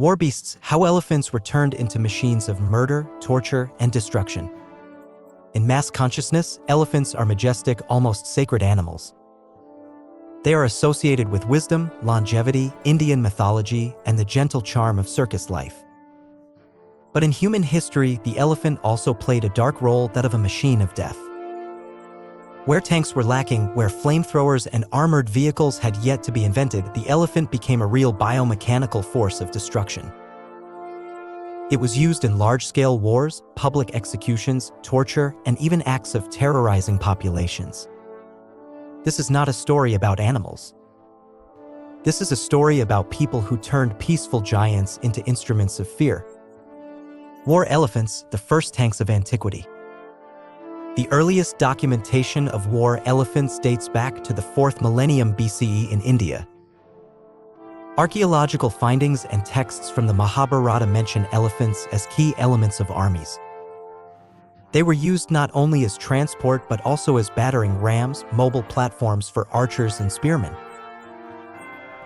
War beasts: how elephants were turned into machines of murder, torture, and destruction. In mass consciousness, elephants are majestic, almost sacred animals. They are associated with wisdom, longevity, Indian mythology, and the gentle charm of circus life. But in human history, the elephant also played a dark role, that of a machine of death. Where tanks were lacking, where flamethrowers and armored vehicles had yet to be invented, the elephant became a real biomechanical force of destruction. It was used in large-scale wars, public executions, torture, and even acts of terrorizing populations. This is not a story about animals. This is a story about people who turned peaceful giants into instruments of fear. War elephants, the first tanks of antiquity. The earliest documentation of war elephants dates back to the 4th millennium BCE in India. Archaeological findings and texts from the Mahabharata mention elephants as key elements of armies. They were used not only as transport but also as battering rams, mobile platforms for archers and spearmen.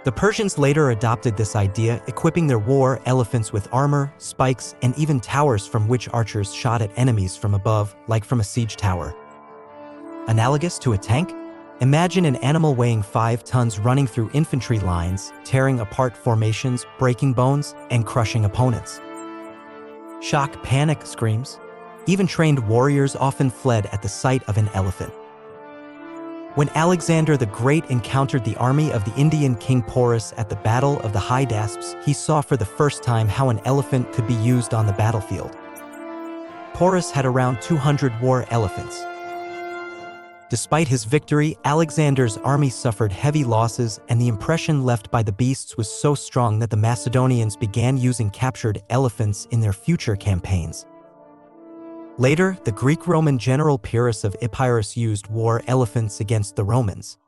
The Persians later adopted this idea, equipping their war elephants with armor, spikes, and even towers from which archers shot at enemies from above, like from a siege tower. Analogous to a tank? Imagine an animal weighing 5 tons running through infantry lines, tearing apart formations, breaking bones, and crushing opponents. Shock, panic, screams. Even trained warriors often fled at the sight of an elephant. When Alexander the Great encountered the army of the Indian king Porus at the Battle of the Hydaspes, he saw for the first time how an elephant could be used on the battlefield. Porus had around 200 war elephants. Despite his victory, Alexander's army suffered heavy losses, and the impression left by the beasts was so strong that the Macedonians began using captured elephants in their future campaigns. Later, the Greek-Roman general Pyrrhus of Epirus used war elephants against the Romans.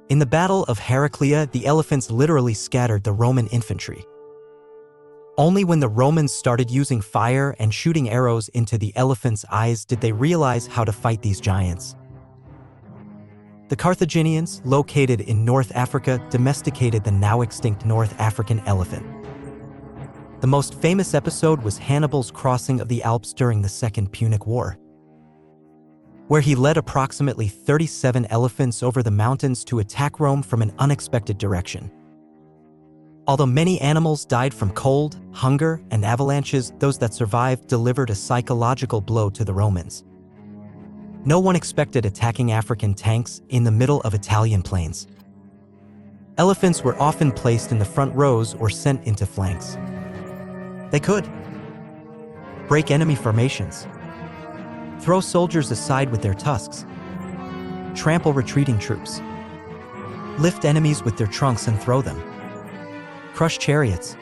In the Battle of Heraclea, the elephants literally scattered the Roman infantry. Only when the Romans started using fire and shooting arrows into the elephants' eyes did they realize how to fight these giants. The Carthaginians, located in North Africa, domesticated the now extinct North African elephant. The most famous episode was Hannibal's crossing of the Alps during the Second Punic War, where he led approximately 37 elephants over the mountains to attack Rome from an unexpected direction. Although many animals died from cold, hunger, and avalanches, those that survived delivered a psychological blow to the Romans. No one expected attacking African tanks in the middle of Italian plains. Elephants were often placed in the front rows or sent into flanks. They could break enemy formations, throw soldiers aside with their tusks, trample retreating troops, lift enemies with their trunks and throw them, crush chariots,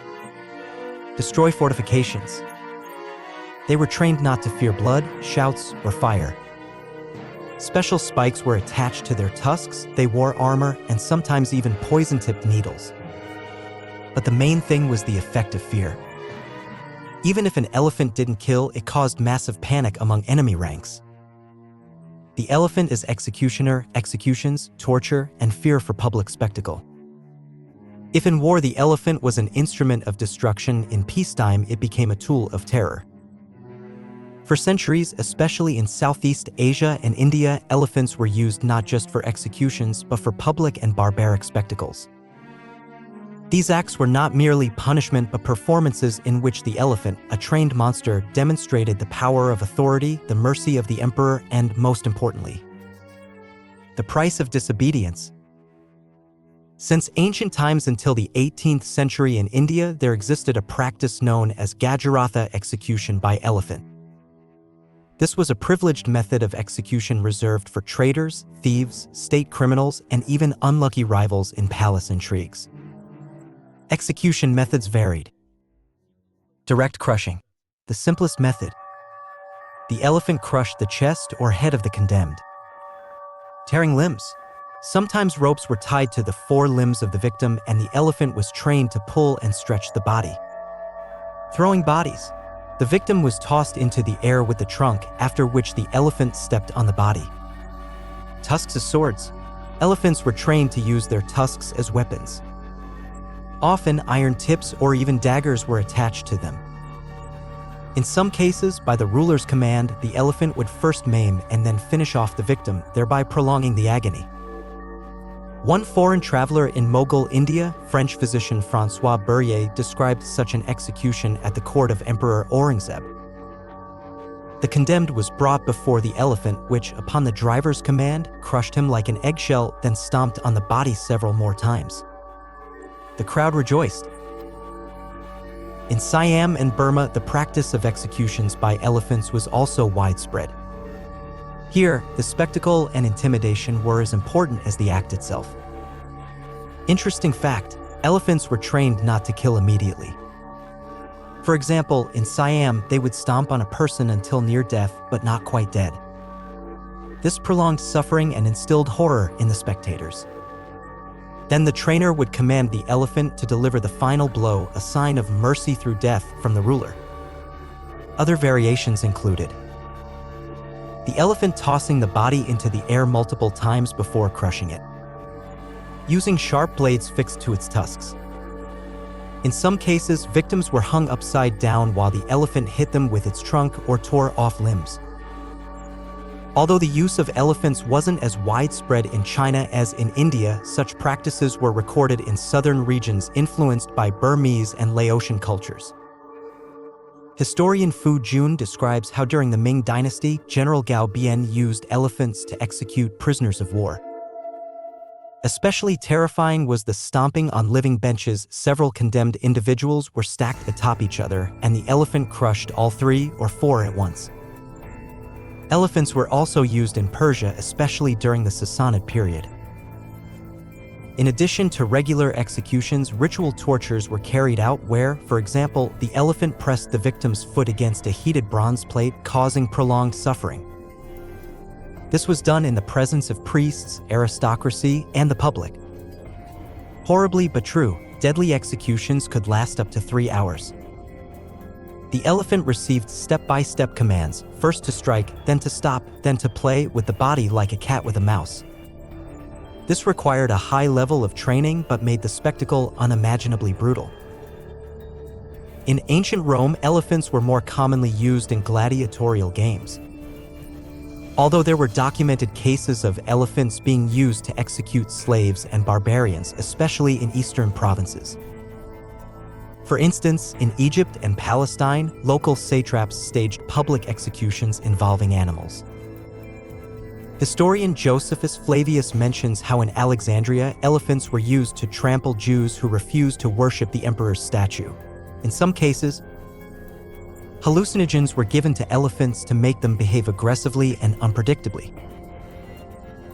destroy fortifications. They were trained not to fear blood, shouts, or fire. Special spikes were attached to their tusks, they wore armor, and sometimes even poison-tipped needles. But the main thing was the effect of fear. Even if an elephant didn't kill, it caused massive panic among enemy ranks. The elephant is executioner, executions, torture, and fear for public spectacle. If in war the elephant was an instrument of destruction, in peacetime it became a tool of terror. For centuries, especially in Southeast Asia and India, elephants were used not just for executions, but for public and barbaric spectacles. These acts were not merely punishment but performances in which the elephant, a trained monster, demonstrated the power of authority, the mercy of the emperor, and, most importantly, the price of disobedience. Since ancient times until the 18th century in India, there existed a practice known as Gajaratha execution by elephant. This was a privileged method of execution reserved for traitors, thieves, state criminals, and even unlucky rivals in palace intrigues. Execution methods varied. Direct crushing, the simplest method. The elephant crushed the chest or head of the condemned. Tearing limbs. Sometimes ropes were tied to the forelimbs of the victim and the elephant was trained to pull and stretch the body. Throwing bodies. The victim was tossed into the air with the trunk, after which the elephant stepped on the body. Tusks as swords. Elephants were trained to use their tusks as weapons. Often, iron tips or even daggers were attached to them. In some cases, by the ruler's command, the elephant would first maim and then finish off the victim, thereby prolonging the agony. One foreign traveler in Mughal India, French physician François Berrier, described such an execution at the court of Emperor Aurangzeb. The condemned was brought before the elephant, which, upon the driver's command, crushed him like an eggshell, then stomped on the body several more times. The crowd rejoiced. In Siam and Burma, the practice of executions by elephants was also widespread. Here, the spectacle and intimidation were as important as the act itself. Interesting fact, elephants were trained not to kill immediately. For example, in Siam, they would stomp on a person until near death, but not quite dead. This prolonged suffering and instilled horror in the spectators. Then the trainer would command the elephant to deliver the final blow, a sign of mercy through death from the ruler. Other variations included the elephant tossing the body into the air multiple times before crushing it, using sharp blades fixed to its tusks. In some cases, victims were hung upside down while the elephant hit them with its trunk or tore off limbs. Although the use of elephants wasn't as widespread in China as in India, such practices were recorded in southern regions influenced by Burmese and Laotian cultures. Historian Fu Jun describes how during the Ming Dynasty, General Gao Bian used elephants to execute prisoners of war. Especially terrifying was the stomping on living benches. Several condemned individuals were stacked atop each other, and the elephant crushed all 3 or 4 at once. Elephants were also used in Persia, especially during the Sassanid period. In addition to regular executions, ritual tortures were carried out where, for example, the elephant pressed the victim's foot against a heated bronze plate, causing prolonged suffering. This was done in the presence of priests, aristocracy, and the public. Horribly but true, deadly executions could last up to 3 hours. The elephant received step-by-step commands, first to strike, then to stop, then to play with the body like a cat with a mouse. This required a high level of training but made the spectacle unimaginably brutal. In ancient Rome, elephants were more commonly used in gladiatorial games. Although there were documented cases of elephants being used to execute slaves and barbarians, especially in eastern provinces. For instance, in Egypt and Palestine, local satraps staged public executions involving animals. Historian Josephus Flavius mentions how in Alexandria, elephants were used to trample Jews who refused to worship the emperor's statue. In some cases, hallucinogens were given to elephants to make them behave aggressively and unpredictably.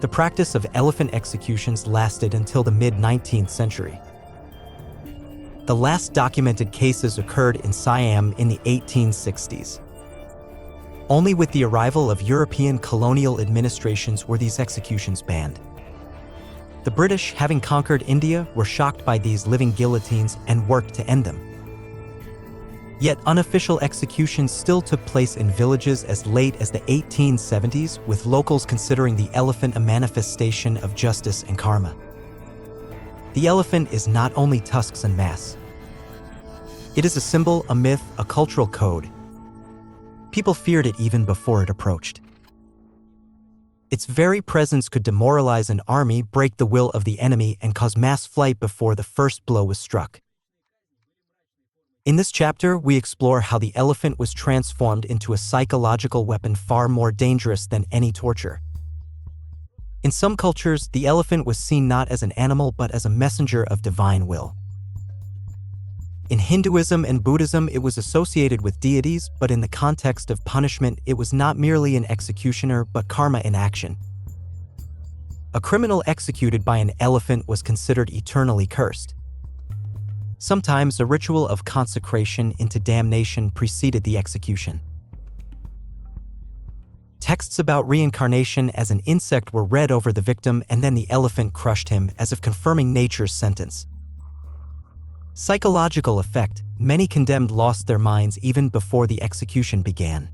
The practice of elephant executions lasted until the mid-19th century. The last documented cases occurred in Siam in the 1860s. Only with the arrival of European colonial administrations were these executions banned. The British, having conquered India, were shocked by these living guillotines and worked to end them. Yet unofficial executions still took place in villages as late as the 1870s, with locals considering the elephant a manifestation of justice and karma. The elephant is not only tusks and mass. It is a symbol, a myth, a cultural code. People feared it even before it approached. Its very presence could demoralize an army, break the will of the enemy, and cause mass flight before the first blow was struck. In this chapter, we explore how the elephant was transformed into a psychological weapon far more dangerous than any torture. In some cultures, the elephant was seen not as an animal but as a messenger of divine will. In Hinduism and Buddhism, it was associated with deities, but in the context of punishment, it was not merely an executioner but karma in action. A criminal executed by an elephant was considered eternally cursed. Sometimes a ritual of consecration into damnation preceded the execution. Texts about reincarnation as an insect were read over the victim, and then the elephant crushed him, as if confirming nature's sentence. Psychological effect: many condemned lost their minds even before the execution began.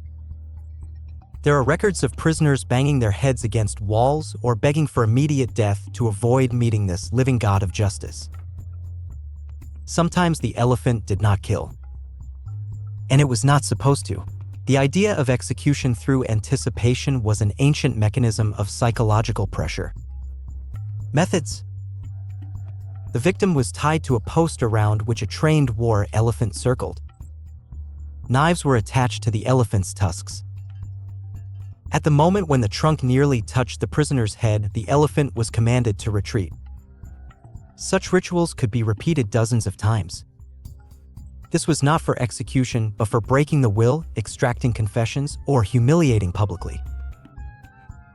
There are records of prisoners banging their heads against walls or begging for immediate death to avoid meeting this living god of justice. Sometimes the elephant did not kill. And it was not supposed to. The idea of execution through anticipation was an ancient mechanism of psychological pressure. Methods. The victim was tied to a post around which a trained war elephant circled. Knives were attached to the elephant's tusks. At the moment when the trunk nearly touched the prisoner's head, the elephant was commanded to retreat. Such rituals could be repeated dozens of times. This was not for execution, but for breaking the will, extracting confessions, or humiliating publicly.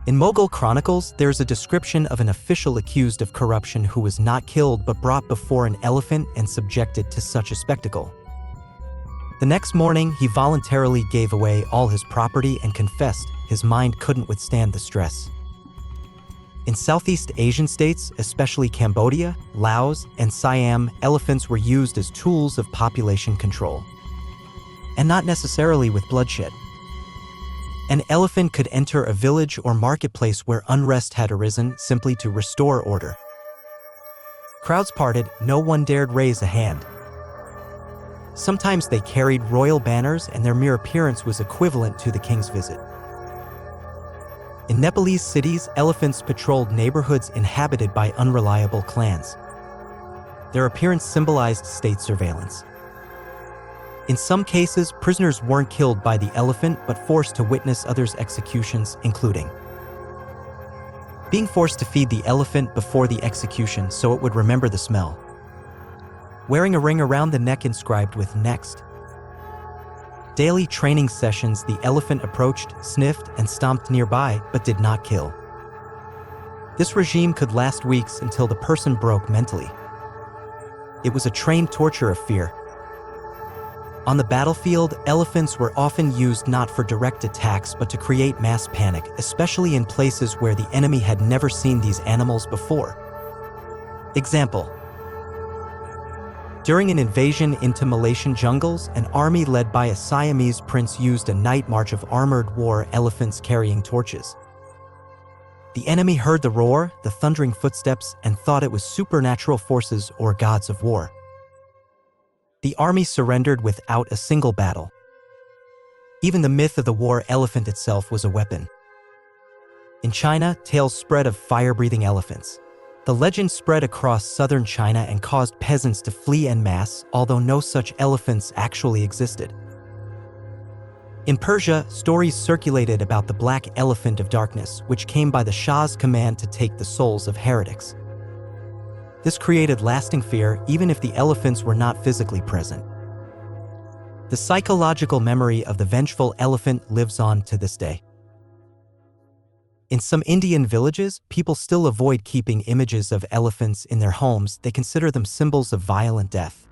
In Mughal chronicles, there is a description of an official accused of corruption who was not killed but brought before an elephant and subjected to such a spectacle. The next morning, he voluntarily gave away all his property and confessed his mind couldn't withstand the stress. In Southeast Asian states, especially Cambodia, Laos, and Siam, elephants were used as tools of population control. And not necessarily with bloodshed. An elephant could enter a village or marketplace where unrest had arisen simply to restore order. Crowds parted, no one dared raise a hand. Sometimes they carried royal banners and their mere appearance was equivalent to the king's visit. In Nepalese cities, elephants patrolled neighborhoods inhabited by unreliable clans. Their appearance symbolized state surveillance. In some cases, prisoners weren't killed by the elephant but forced to witness others' executions, including being forced to feed the elephant before the execution so it would remember the smell, wearing a ring around the neck inscribed with "Next." Daily training sessions, the elephant approached, sniffed, and stomped nearby, but did not kill. This regime could last weeks until the person broke mentally. It was a trained torture of fear. On the battlefield, elephants were often used not for direct attacks but to create mass panic, especially in places where the enemy had never seen these animals before. Example: during an invasion into Malaysian jungles, an army led by a Siamese prince used a night march of armored war elephants carrying torches. The enemy heard the roar, the thundering footsteps, and thought it was supernatural forces or gods of war. The army surrendered without a single battle. Even the myth of the war elephant itself was a weapon. In China, tales spread of fire-breathing elephants. The legend spread across southern China and caused peasants to flee en masse, although no such elephants actually existed. In Persia, stories circulated about the black elephant of darkness, which came by the Shah's command to take the souls of heretics. This created lasting fear, even if the elephants were not physically present. The psychological memory of the vengeful elephant lives on to this day. In some Indian villages, people still avoid keeping images of elephants in their homes. They consider them symbols of violent death.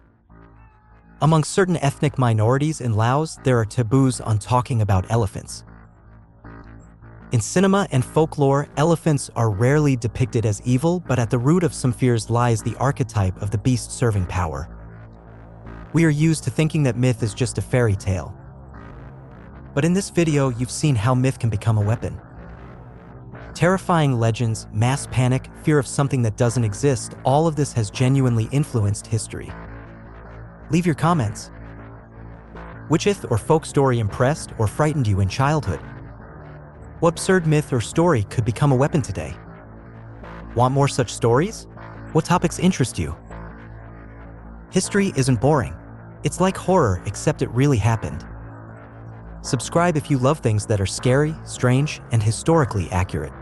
Among certain ethnic minorities in Laos, there are taboos on talking about elephants. In cinema and folklore, elephants are rarely depicted as evil, but at the root of some fears lies the archetype of the beast serving power. We are used to thinking that myth is just a fairy tale. But in this video, you've seen how myth can become a weapon. Terrifying legends, mass panic, fear of something that doesn't exist, all of this has genuinely influenced history. Leave your comments. Which myth or folk story impressed or frightened you in childhood? What absurd myth or story could become a weapon today? Want more such stories? What topics interest you? History isn't boring. It's like horror, except it really happened. Subscribe if you love things that are scary, strange, and historically accurate.